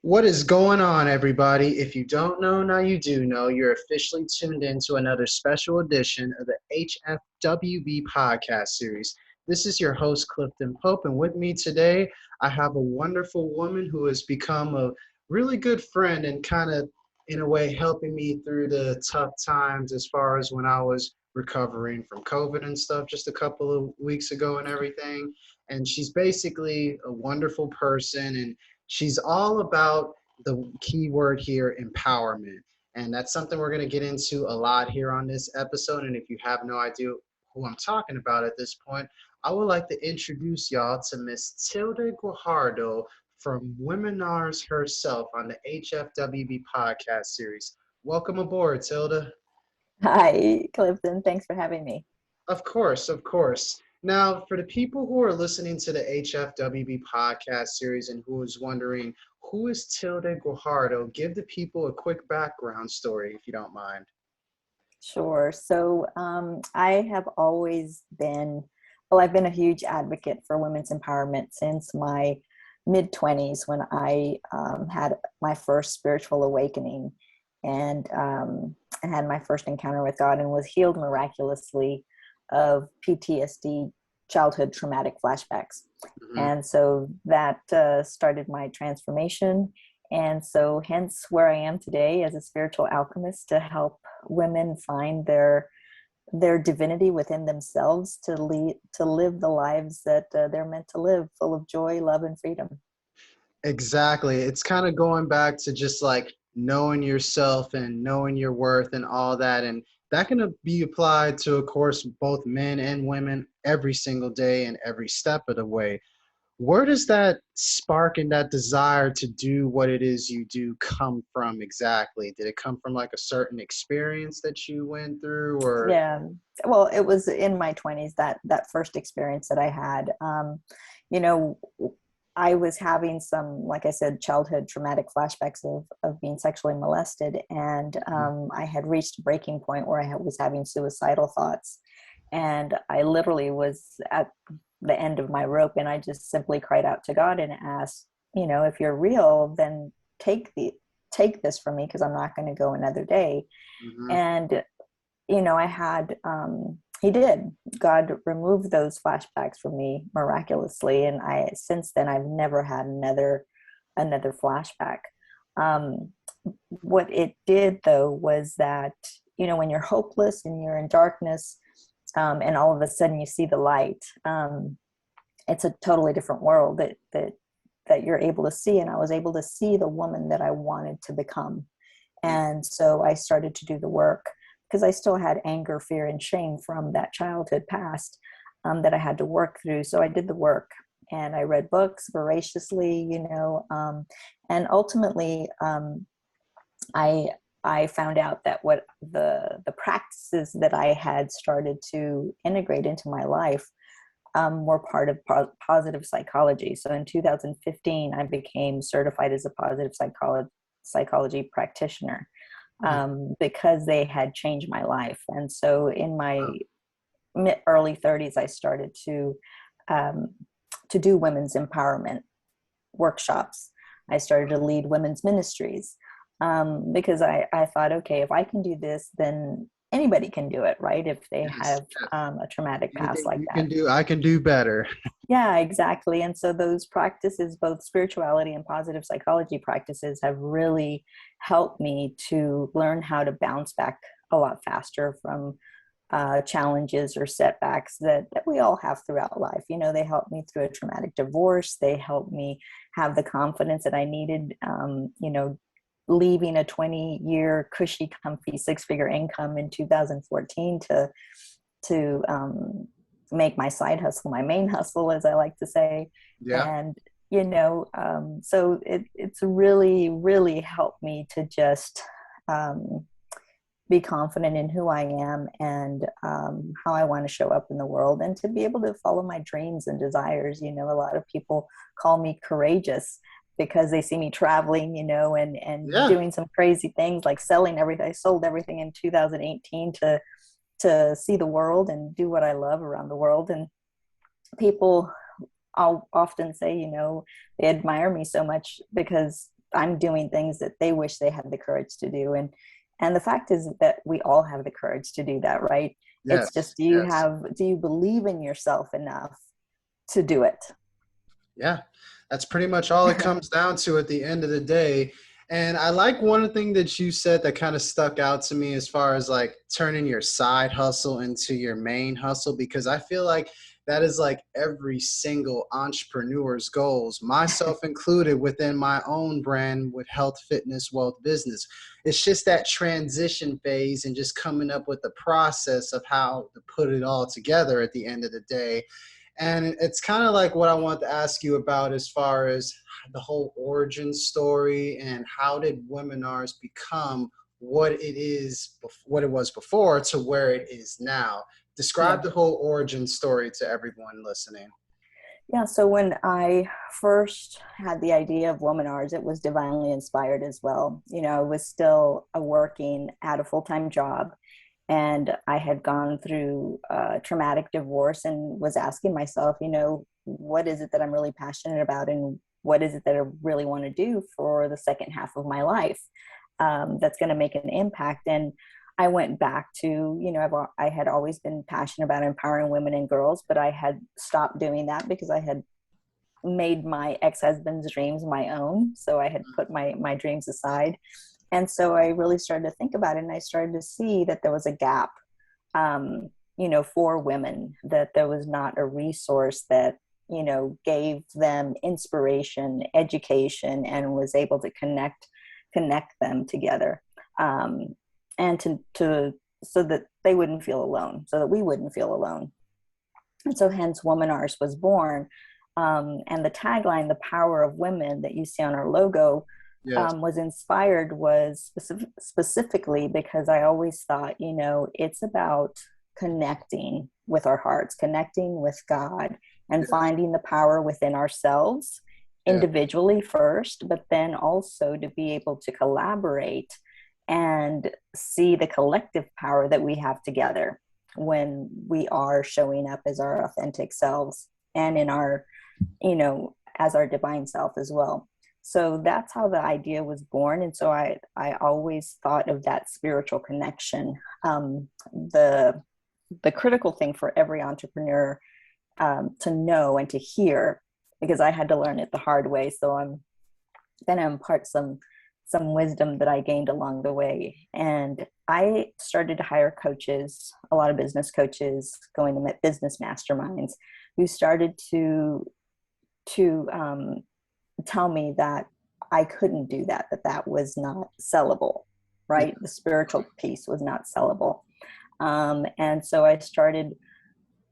What is going on, everybody? If you don't know, now you do know. You're officially tuned in to another special edition of the HFWB Podcast Series. This is your host, Clifton Pope, and with me today, I have a wonderful woman who has become a really good friend and kind of, in a way, helping me through the tough times as far as when I was recovering from COVID and stuff just a couple of weeks ago and everything. And she's basically a wonderful person, and she's all about the key word here, empowerment. And that's something we're going to get into a lot here on this episode. And if you have no idea who I'm talking about at this point, I would like to introduce y'all to Miss Tilde Guajardo from Womanars herself on the HFWB podcast series. Welcome aboard, Tilda. Hi, Clifton. Thanks for having me. Of course, of course. Now, for the people who are listening to the HFWB podcast series and who is wondering, who is Tilde Guajardo? Give the people a quick background story, if you don't mind. Sure. So I have always been, well, I've been a huge advocate for women's empowerment since my mid-20s when I had my first spiritual awakening and had my first encounter with God and was healed miraculously of PTSD, childhood traumatic flashbacks. Mm-hmm. And so that started my transformation. And so hence where I am today as a spiritual alchemist to help women find their divinity within themselves to live the lives that they're meant to live, full of joy, love, and freedom. Exactly. It's kind of going back to just like knowing yourself and knowing your worth and all that. And that can be applied to, of course, both men and women every single day and every step of the way. Where does that spark and that desire to do what it is you do come from exactly? Did it come from like a certain experience that you went through, or? Yeah, well, it was in my 20s that first experience that I had. You know, I was having some, like I said, childhood traumatic flashbacks of being sexually molested. And I had reached a breaking point where I was having suicidal thoughts. And I literally was at the end of my rope. And I just simply cried out to God and asked, if you're real, then take this from me, because I'm not going to go another day. Mm-hmm. And, I had, he did. God removed those flashbacks from me miraculously. And since then, I've never had another flashback. What it did though, was that, when you're hopeless and you're in darkness, and all of a sudden you see the light, it's a totally different world that you're able to see. And I was able to see the woman that I wanted to become. And so I started to do the work, because I still had anger, fear, and shame from that childhood past that I had to work through. So I did the work, and I read books voraciously, and ultimately I found out that what the practices that I had started to integrate into my life were part of positive psychology. So in 2015, I became certified as a positive psychology practitioner. Because they had changed my life. And so in my early 30s, I started to do women's empowerment workshops. I started to lead women's ministries because I thought, okay, if I can do this, then anybody can do it, right? If they have a traumatic past like that. I can do better. Yeah, exactly. And so those practices, both spirituality and positive psychology practices, have really helped me to learn how to bounce back a lot faster from challenges or setbacks that we all have throughout life. They helped me through a traumatic divorce. They helped me have the confidence that I needed, leaving a 20-year cushy, comfy, 6-figure income in 2014 to make my side hustle my main hustle, as I like to say. Yeah. And so it's really, really helped me to just be confident in who I am and how I want to show up in the world, and to be able to follow my dreams and desires. A lot of people call me courageous because they see me traveling, and doing some crazy things like selling everything. I sold everything in 2018 to see the world and do what I love around the world. And people, I'll often say, they admire me so much because I'm doing things that they wish they had the courage to do. And the fact is that we all have the courage to do that, right? It's Yes, just, yes. do you believe in yourself enough to do it? Yeah, that's pretty much all it comes down to at the end of the day. And I like one thing that you said that kind of stuck out to me as far as like turning your side hustle into your main hustle, because I feel like that is like every single entrepreneur's goals, myself included, within my own brand with health, fitness, wealth, business. It's just that transition phase and just coming up with the process of how to put it all together at the end of the day. And it's kind of like what I want to ask you about as far as the whole origin story and how did Womanars become what it is, what it was before to where it is now. Describe Yeah. the whole origin story to everyone listening. Yeah, so when I first had the idea of Womanars, it was divinely inspired as well. I was still working at a full-time job, and I had gone through a traumatic divorce and was asking myself, what is it that I'm really passionate about, and what is it that I really want to do for the second half of my life, that's going to make an impact. And I went back to, I had always been passionate about empowering women and girls, but I had stopped doing that because I had made my ex-husband's dreams my own. So I had put my dreams aside. And so I really started to think about it, and I started to see that there was a gap, for women, that there was not a resource that, gave them inspiration, education, and was able to connect them together. And to so that they wouldn't feel alone, so that we wouldn't feel alone. And so hence Womanars was born. And the tagline, the power of women, that you see on our logo, Yes. was specifically because I always thought, it's about connecting with our hearts, connecting with God, and Yes. finding the power within ourselves Yeah. individually first, but then also to be able to collaborate and see the collective power that we have together when we are showing up as our authentic selves and in our, as our divine self as well. So that's how the idea was born. And so I always thought of that spiritual connection. The critical thing for every entrepreneur to know and to hear, because I had to learn it the hard way. So I'm going to impart some wisdom that I gained along the way. And I started to hire coaches, a lot of business coaches, going to business masterminds, who started to tell me that I couldn't do that, that was not sellable, right? The spiritual piece was not sellable. And so I started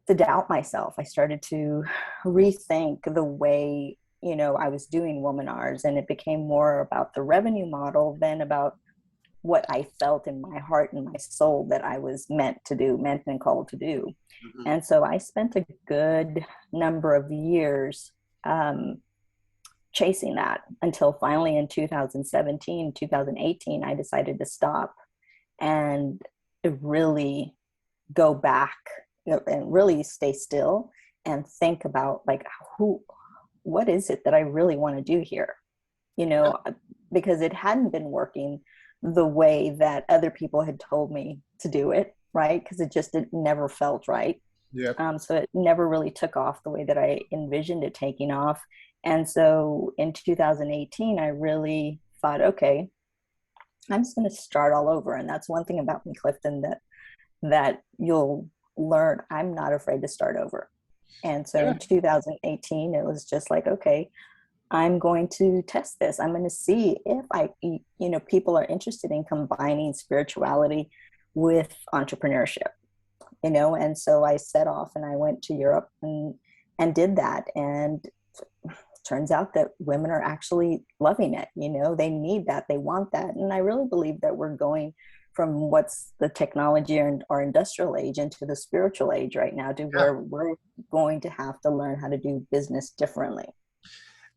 to doubt myself. I started to rethink the way, I was doing Womanars, and it became more about the revenue model than about what I felt in my heart and my soul that I was meant and called to do. Mm-hmm. And so I spent a good number of years chasing that, until finally in 2017, 2018, I decided to stop and really go back, and really stay still and think about, like, what is it that I really want to do here? Because it hadn't been working the way that other people had told me to do it, right? Because it never felt right. Yep. So it never really took off the way that I envisioned it taking off. And so in 2018, I really thought, okay, I'm just going to start all over. And that's one thing about me, Clifton, that you'll learn. I'm not afraid to start over. And so in 2018, it was just like, okay, I'm going to test this. I'm going to see if people are interested in combining spirituality with entrepreneurship, and so I set off and I went to Europe and did that. And turns out that women are actually loving it. They need that. They want that. And I really believe that we're going from what's the technology or industrial age into the spiritual age right now, to where we're going to have to learn how to do business differently.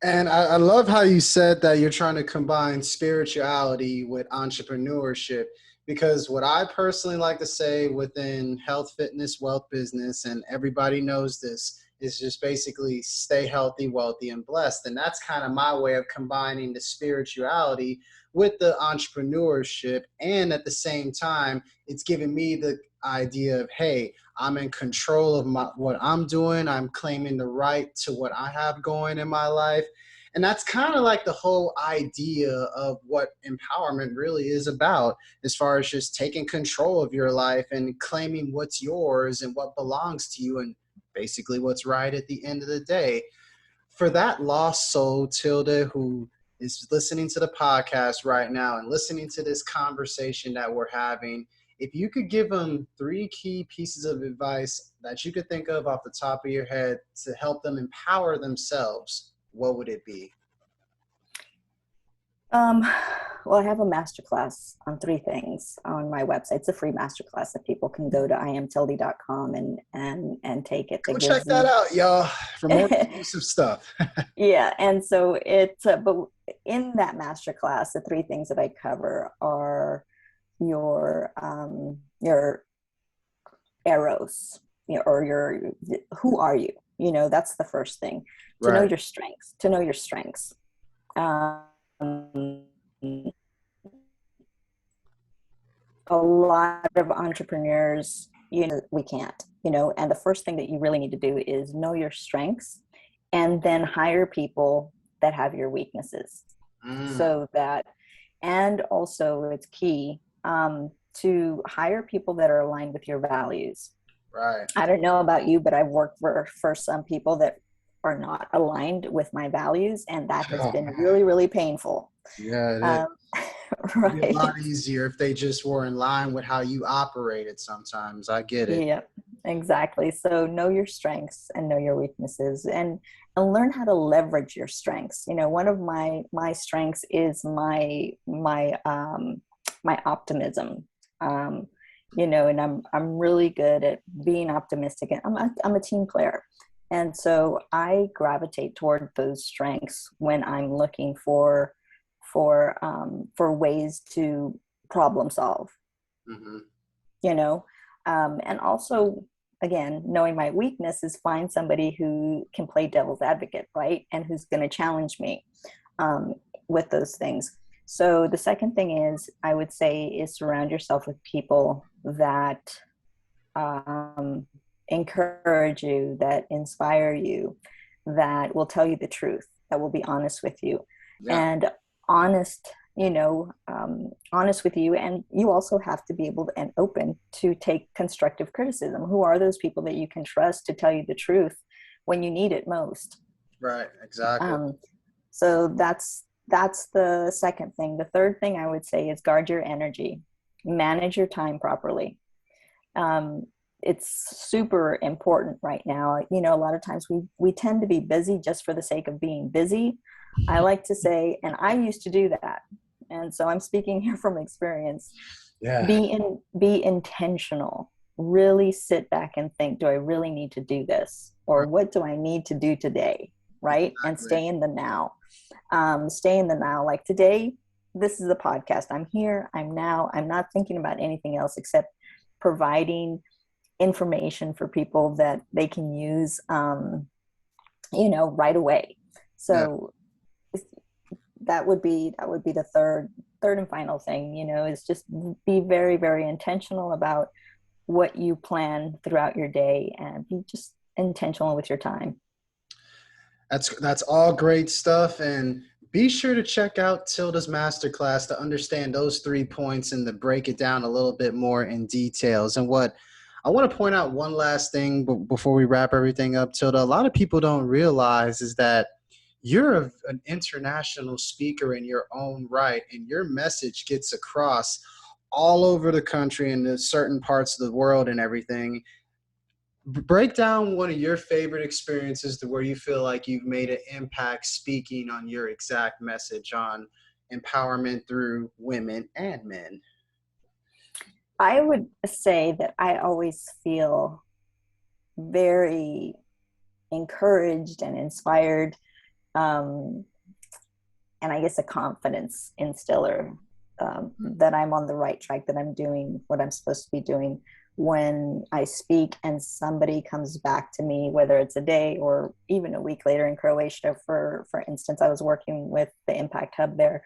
And I love how you said that you're trying to combine spirituality with entrepreneurship, because what I personally like to say within health, fitness, wealth, business, and everybody knows this, is just basically stay healthy, wealthy, and blessed. And that's kind of my way of combining the spirituality with the entrepreneurship. And at the same time, it's giving me the idea of, hey, I'm in control of what I'm doing. I'm claiming the right to what I have going in my life. And that's kind of like the whole idea of what empowerment really is about, as far as just taking control of your life and claiming what's yours and what belongs to you and basically what's right at the end of the day. For that lost soul, Tilde, who is listening to the podcast right now and listening to this conversation that we're having, if you could give them 3 key pieces of advice that you could think of off the top of your head to help them empower themselves, what would it be? Well, I have a masterclass on 3 things on my website. It's a free masterclass that people can go to iamtilde.com and take it. Go check that out, y'all, for more exclusive stuff. Yeah, and so but in that masterclass, the 3 things that I cover are your eros, or your who are you? That's the first thing. To know your strengths. To know your strengths. A lot of entrepreneurs, we can't, and the first thing that you really need to do is know your strengths and then hire people that have your weaknesses. So that, and also it's key to hire people that are aligned with your values. Right. I don't know about you, but I've worked for some people that are not aligned with my values, and that has been really, really painful. Yeah, it is. Right. It'd be a lot easier if they just were in line with how you operated sometimes. I get it. Yeah, exactly. So know your strengths and know your weaknesses, and learn how to leverage your strengths. One of my strengths is my optimism. And I'm really good at being optimistic, and I'm a team player. And so I gravitate toward those strengths when I'm looking for ways to problem solve. Mm-hmm. And also, again, knowing my weakness is find somebody who can play devil's advocate, right? And who's going to challenge me with those things. So the second thing is, I would say, is surround yourself with people that encourage you, that inspire you, that will tell you the truth, that will be honest with you. Yeah. And honest with you. And you also have to be able and open to take constructive criticism. Who are those people that you can trust to tell you the truth when you need it most? Right. Exactly. So that's the second thing. The third thing I would say is guard your energy, manage your time properly. It's super important right now. A lot of times we tend to be busy just for the sake of being busy. I like to say, and I used to do that. And so I'm speaking here from experience. Yeah. Be intentional. Really sit back and think, do I really need to do this? Or what do I need to do today? Right. Exactly. And stay in the now. Stay in the now. Like today, this is a podcast. I'm here. I'm now. I'm not thinking about anything else except providing information for people that they can use, right away. So that would be the third and final thing, is just be very, very intentional about what you plan throughout your day, and be just intentional with your time. That's all great stuff. And be sure to check out Tilde's masterclass to understand those 3 points and to break it down a little bit more in details. And what I want to point out, one last thing before we wrap everything up, Tilde, a lot of people don't realize is that you're an international speaker in your own right, and your message gets across all over the country and in certain parts of the world and everything. Break down one of your favorite experiences to where you feel like you've made an impact speaking on your exact message on empowerment through women and men. I would say that I always feel very encouraged and inspired, and I guess a confidence instiller, that I'm on the right track, that I'm doing what I'm supposed to be doing when I speak and somebody comes back to me, whether it's a day or even a week later in Croatia, for instance. I was working with the Impact Hub there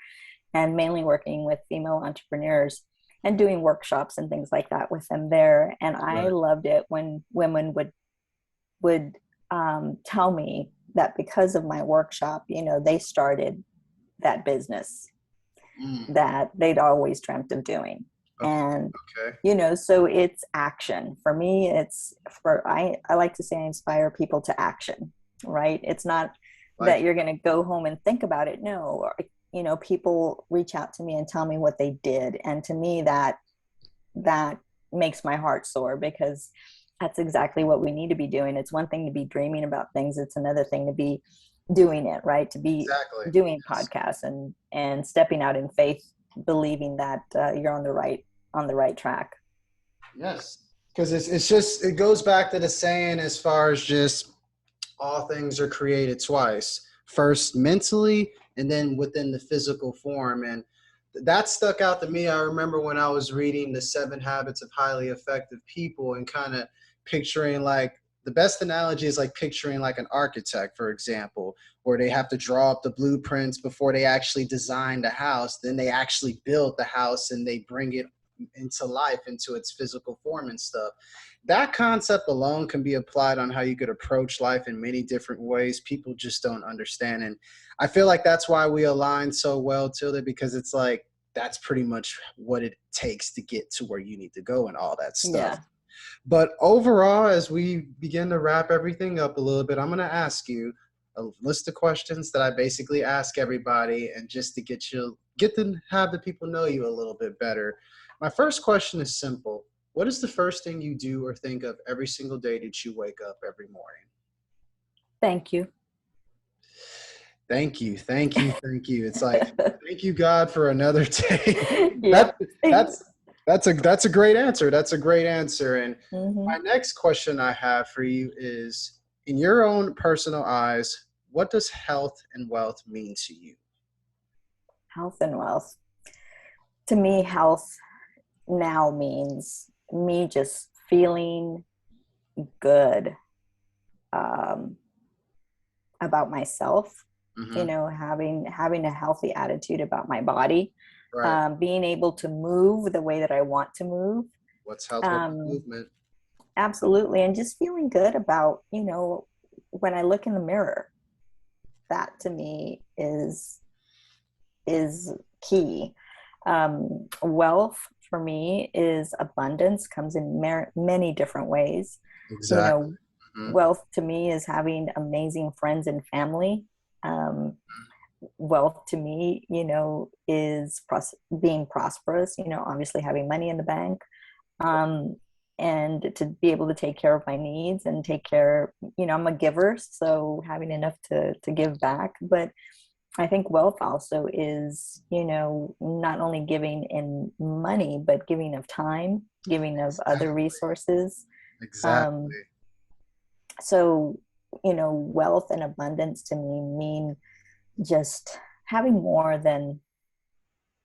and mainly working with female entrepreneurs and doing workshops and things like that with them there. And I Right. loved it when women would tell me that because of my workshop, they started that business Mm. that they'd always dreamt of doing. Okay. And Okay. so it's action for me. I like to say I inspire people to action, right? It's not that Like, you're going to go home and think about it. No, people reach out to me and tell me what they did, and to me that makes my heart soar, because that's exactly what we need to be doing. It's one thing to be dreaming about things, it's another thing to be doing it, right? To be exactly. doing Yes. podcasts and stepping out in faith, believing that you're on the right track. Yes. Because it's just, it goes back to the saying as far as just all things are created twice. First mentally, and then within the physical form. And that stuck out to me. I remember when I was reading The 7 Habits of Highly Effective People and kind of picturing, like, the best analogy is like picturing like an architect, for example, where they have to draw up the blueprints before they actually design the house. Then they actually build the house and they bring it into life, into its physical form and stuff. That concept alone can be applied on how you could approach life in many different ways. People just don't understand. And I feel like that's why we align so well, Tilda, because it's like, that's pretty much what it takes to get to where you need to go and all that stuff. Yeah. But overall, as we begin to wrap everything up a little bit, I'm going to ask you a list of questions that I basically ask everybody, and just to get to have the people know you a little bit better. My first question is simple. What is the first thing you do or think of every single day that you wake up every morning? Thank you. Thank you, thank you, thank you. It's like, thank you, God, for another day. that Yep. that's a great answer. That's a great answer. And Mm-hmm. my next question I have for you is, in your own personal eyes, what does health and wealth mean to you? Health and wealth. To me, health now means me just feeling good um, about myself. Mm-hmm. Having a healthy attitude about my body, Right. being able to move the way that I want to move. What's health? What's Um, movement? Absolutely, and just feeling good about when I look in the mirror. That to me is key. Wealth for me is abundance, comes in many different ways. You Exactly. know, Mm-hmm. wealth to me is having amazing friends and family. Um, Wealth to me, is being prosperous, obviously having money in the bank, um, and to be able to take care of my needs and take care, I'm a giver, so having enough to give back. But I think wealth also is, not only giving in money, but giving of time, giving of other Exactly. resources. Um, Exactly. so, wealth and abundance to me mean just having more than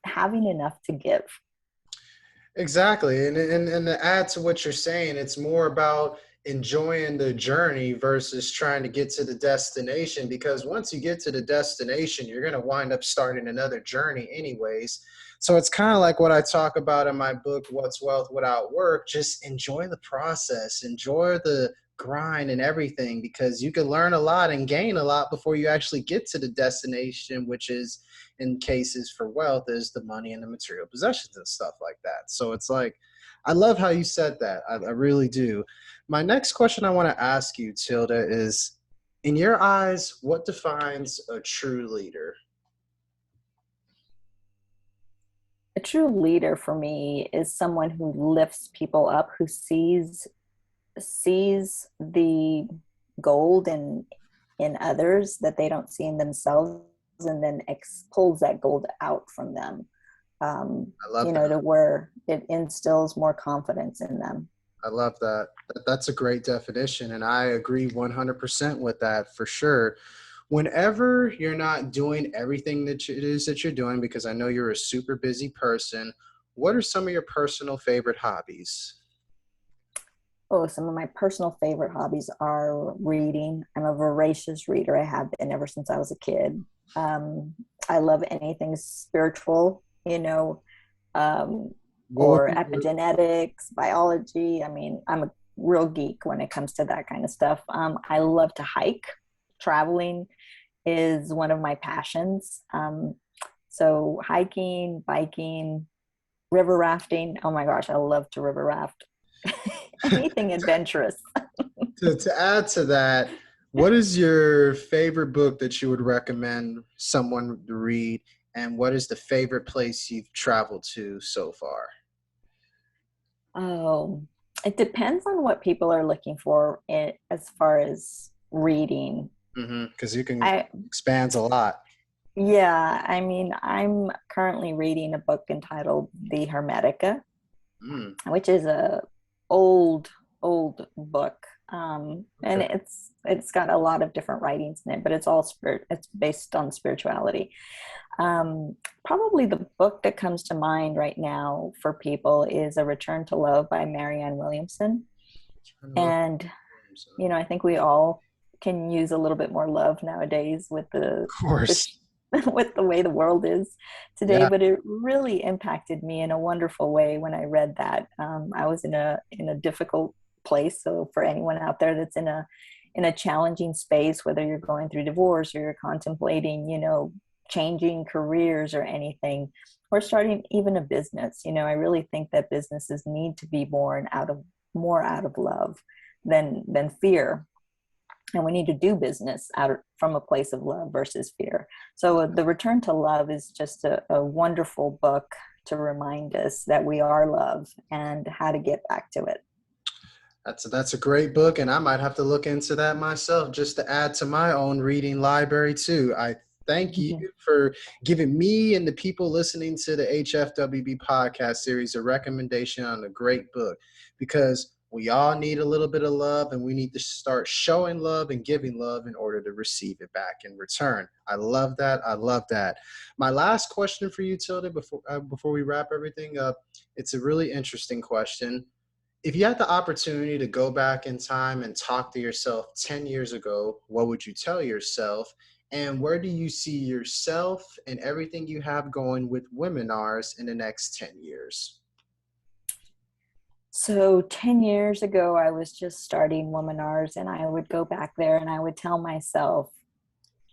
having enough to give. Exactly. And to add to what you're saying, it's more about enjoying the journey versus trying to get to the destination. Because once you get to the destination, you're going to wind up starting another journey anyways. So it's kind of like what I talk about in my book, What's Wealth Without Work. Just enjoy the process, enjoy the grind and everything, because you can learn a lot and gain a lot before you actually get to the destination, which is, in cases for wealth, is the money and the material possessions and stuff like that. So it's like, I love how you said that. I really do. My next question I want to ask you, Tilda, is, in your eyes, what defines a true leader? A true leader for me is someone who lifts people up, who sees the gold in others that they don't see in themselves, and then pulls that gold out from them, I love that. to where it instills more confidence in them. I love that. That's a great definition, and I agree 100% with that for sure. Whenever you're not doing everything that it is that you're doing, because I know you're a super busy person, what are some of your personal favorite hobbies? Oh, some of my personal favorite hobbies are reading. I'm a voracious reader. I have been ever since I was a kid. Um, I love anything spiritual, um, What or would be epigenetics, biology. I mean, I'm a real geek when it comes to that kind of stuff. I love to hike. Traveling is one of my passions. So hiking, biking, river rafting. Oh my gosh, I love to river raft. Anything adventurous. to add to that, what is your favorite book that you would recommend someone to read, and what is the favorite place you've traveled to so far? Oh, it depends on what people are looking for as far as reading. Because you can I expands a lot. Yeah, I mean, I'm currently reading a book entitled The Hermetica, Mm, which is a old old book. And okay. it's got a lot of different writings in it, but it's all it's based on spirituality. Probably the book that comes to mind right now for people is A Return to Love by Marianne Williamson. Turn love. And I think we all can use a little bit more love nowadays with Of the course. with the way the world is today. Yeah. But it really impacted me in a wonderful way when I read that. I was in a difficult place. So for anyone out there that's in a challenging space, whether you're going through divorce or you're contemplating, changing careers or anything, or starting even a business, I really think that businesses need to be born out of more out of love than fear, and we need to do business from a place of love versus fear. So the Return to Love is just a wonderful book to remind us that we are love and how to get back to it. That's a great book, and I might have to look into that myself just to add to my own reading library too. I thank you Mhm. for giving me and the people listening to the HFWB podcast series a recommendation on a great book, because we all need a little bit of love, and we need to start showing love and giving love in order to receive it back in return. I love that. I love that. My last question for you, Tilda, before we wrap everything up, it's a really interesting question. If you had the opportunity to go back in time and talk to yourself 10 years ago, what would you tell yourself? And where do you see yourself and everything you have going with Womanars in the next 10 years? So 10 years ago, I was just starting Womanars, and I would go back there and I would tell myself,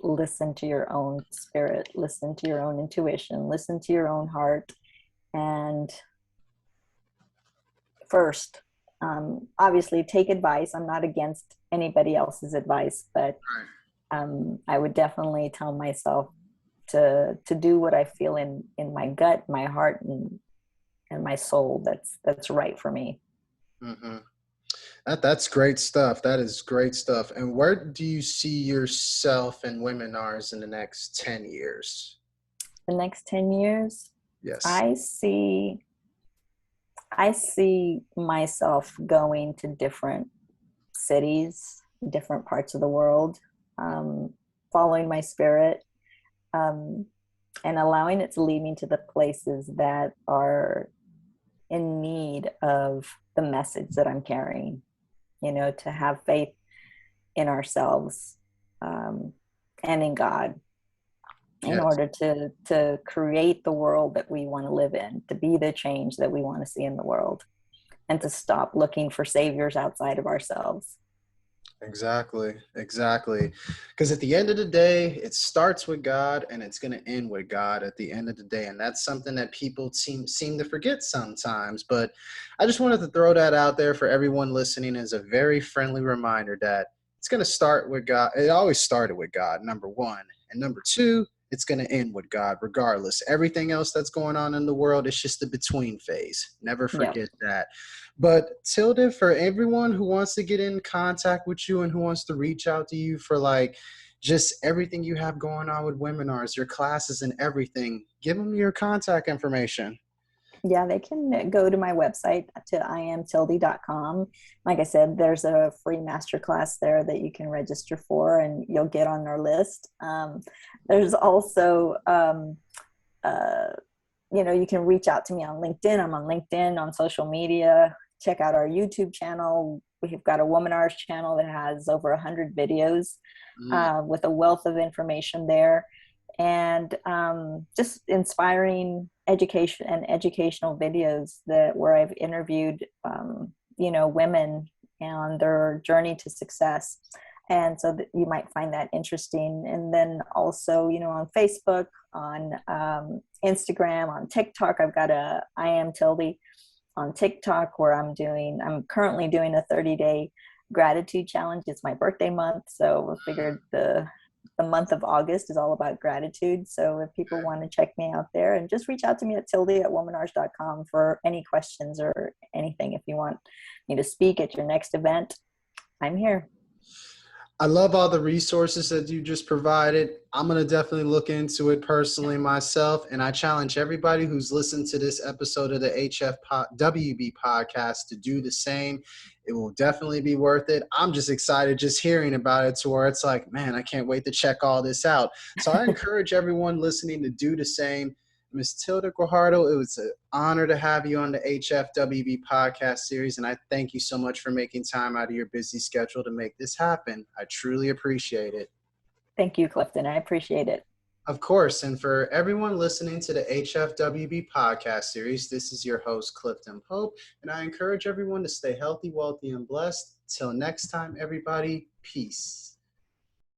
listen to your own spirit, listen to your own intuition, listen to your own heart. And first, obviously take advice. I'm not against anybody else's advice, but Right. I would definitely tell myself to do what I feel in my gut, my heart, and my soul. That's right for me. Mm-hmm. That's great stuff. That is great stuff. And where do you see yourself and Womanars in the next 10 years? The next 10 years, Yes. I see I see myself going to different cities, different parts of the world, um, following my spirit, um, and allowing it to lead me to the places that are in need of the message that I'm carrying. To have faith in ourselves, um, and in God, in Yes. order to create the world that we want to live in, to be the change that we want to see in the world, and to stop looking for saviors outside of ourselves. Exactly, exactly. Because at the end of the day, it starts with God and it's going to end with God at the end of the day. And that's something that people seem to forget sometimes. But I just wanted to throw that out there for everyone listening as a very friendly reminder that it's going to start with God. It always started with God, number one. And number two, it's going to end with God, regardless. Everything else that's going on in the world is just a between phase. Never Yeah. forget that. But Tilda, for everyone who wants to get in contact with you and who wants to reach out to you for like just everything you have going on with Womenars, your classes and everything, give them your contact information. Yeah, they can go to my website to iamtilde.com. Like I said, there's a free masterclass there that you can register for, and you'll get on our list. There's also, you can reach out to me on LinkedIn. I'm on LinkedIn, on social media, check out our YouTube channel. We've got a Womanars channel that has over 100 videos with a wealth of information there, and just inspiring education and educational videos where I've interviewed women and their journey to success. And so that you might find that interesting. And then also, on Facebook, on Instagram, on TikTok, I've got I am tilde on TikTok, where I'm currently doing a 30-day gratitude challenge. It's my birthday month, so I figured the month of August is all about gratitude. So if people want to check me out there, and just reach out to me at tilde@womanars.com for any questions or anything. If you want me to speak at your next event, I'm here. I love all the resources that you just provided. I'm going to definitely look into it personally myself. And I challenge everybody who's listened to this episode of the HFWB podcast to do the same. It will definitely be worth it. I'm just excited just hearing about it, to where it's like, man, I can't wait to check all this out. So I encourage everyone listening to do the same. Ms. Tilde Guajardo, it was an honor to have you on the HFWB podcast series, and I thank you so much for making time out of your busy schedule to make this happen. I truly appreciate it. Thank you, Clifton. I appreciate it. Of course, and for everyone listening to the HFWB podcast series, this is your host, Clifton Pope, and I encourage everyone to stay healthy, wealthy, and blessed. Till next time, everybody, peace.